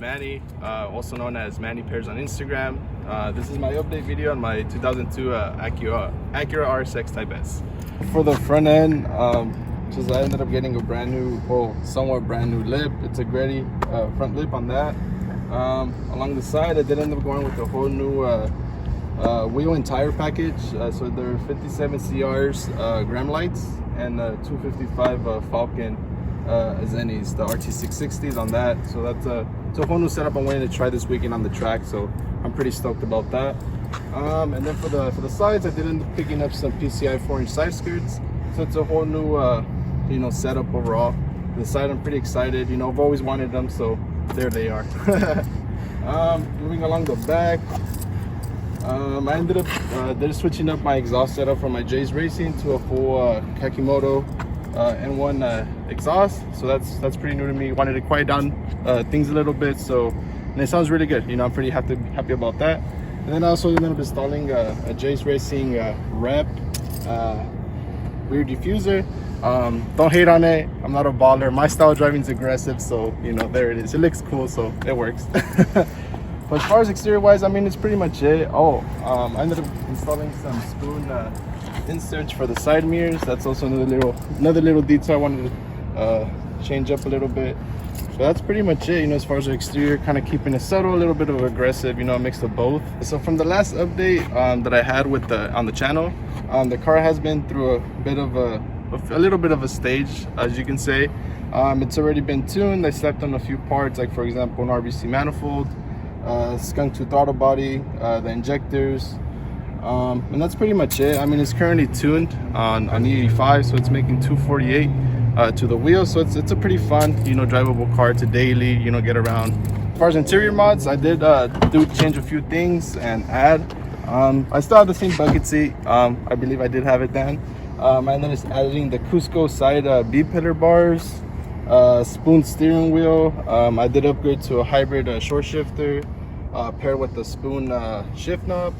Manny, also known as Manny Pairs on Instagram. This is my update video on my 2002 Acura RSX Type S. For the front end, just I ended up getting a brand new, well, somewhat brand new lip. It's a Greddy front lip on that. Along the side, I did end up going with a whole new wheel and tire package. So there are 57 CRs gram lights and 255 Falcon Zennies, the RT660s on that. So that's a whole new setup I'm waiting to try this weekend on the track, so I'm pretty stoked about that. And then for the sides, I did end up picking up some PCI 4-inch side skirts, so it's a whole new you know, setup overall. The side, I'm pretty excited. You know, I've always wanted them, so there they are. Moving along the back, I ended up switching up my exhaust setup from my J's Racing to a full Kakimoto N1 exhaust. So that's pretty new to me. Wanted to quiet down things a little bit, so, and it sounds really good. You know, I'm pretty happy about that. And then I also ended up installing a J's Racing rep rear diffuser. Don't hate on it. I'm not a baller. My style of driving is aggressive, so you know, there it is. It looks cool, so it works. But as far as exterior wise, I mean, it's pretty much it. I ended up installing some spoon inserts for the side mirrors. That's also another little detail I wanted to change up a little bit. So that's pretty much it, you know, as far as the exterior, kind of keeping it subtle, a little bit of aggressive, you know, a mix of both. So from the last update that I had with on the channel, the car has been through a little bit of a stage, as you can say. It's already been tuned. I slept on a few parts, like for example an RBC manifold, skunk tooth throttle body, the injectors, and that's pretty much it. I mean, it's currently tuned on E85, so it's making 248 to the wheel, so it's a pretty fun, you know, drivable car to daily, you know, get around. As far as interior mods, I did change a few things and add. I still have the same bucket seat. I believe I did have it then. And then it's adding the Cusco side B-pillar bars, spoon steering wheel. I did upgrade to a hybrid short shifter paired with the spoon shift knob.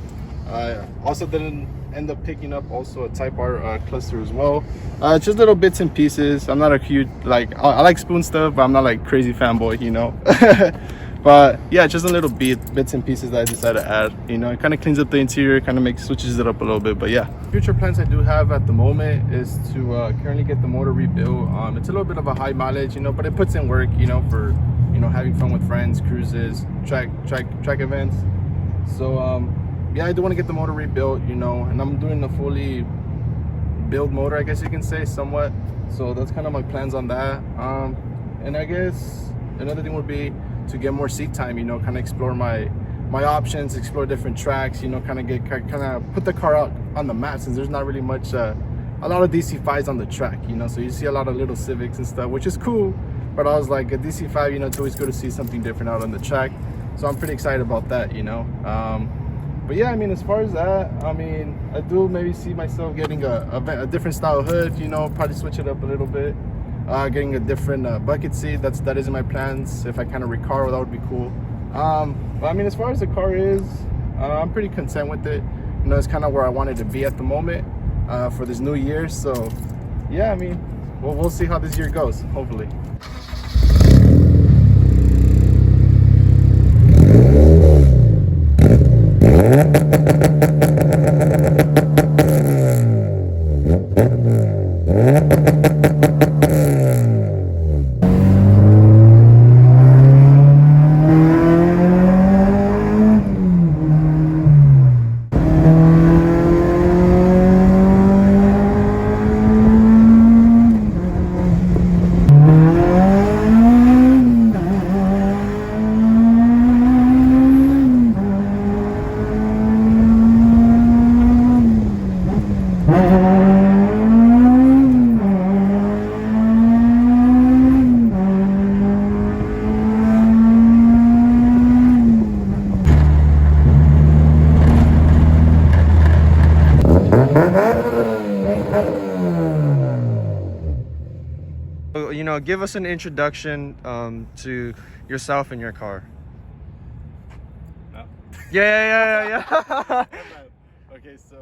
I also didn't end up picking up also a Type R cluster as well. Just little bits and pieces. I'm not a huge, like, I like spoon stuff, but I'm not like crazy fanboy, you know. But yeah, just a little bits and pieces that I decided to add. You know, it kind of cleans up the interior, kind of switches it up a little bit. But yeah, future plans I do have at the moment is to currently get the motor rebuilt. It's a little bit of a high mileage, you know, but it puts in work, you know, for, you know, having fun with friends, cruises, track events. So yeah, I do want to get the motor rebuilt, you know, and I'm doing a fully build motor, I guess you can say, somewhat. So that's kind of my plans on that. And I guess another thing would be to get more seat time, you know, kind of explore my options, explore different tracks, you know, kind of put the car out on the map, since there's not really much a lot of DC5s on the track, you know. So you see a lot of little Civics and stuff, which is cool, but I was like, a DC5, you know, it's always good to see something different out on the track. So I'm pretty excited about that, you know. But yeah, I mean, as far as that, I mean, I do maybe see myself getting a different style hood, you know, probably switch it up a little bit. Getting a different bucket seat, that is in my plans. If I kind of recar, that would be cool. But I mean, as far as the car is, I'm pretty content with it. You know, it's kind of where I wanted to be at the moment for this new year. So yeah, I mean, we'll see how this year goes, hopefully. You know, give us an introduction to yourself and your car. No. Yeah. Okay, so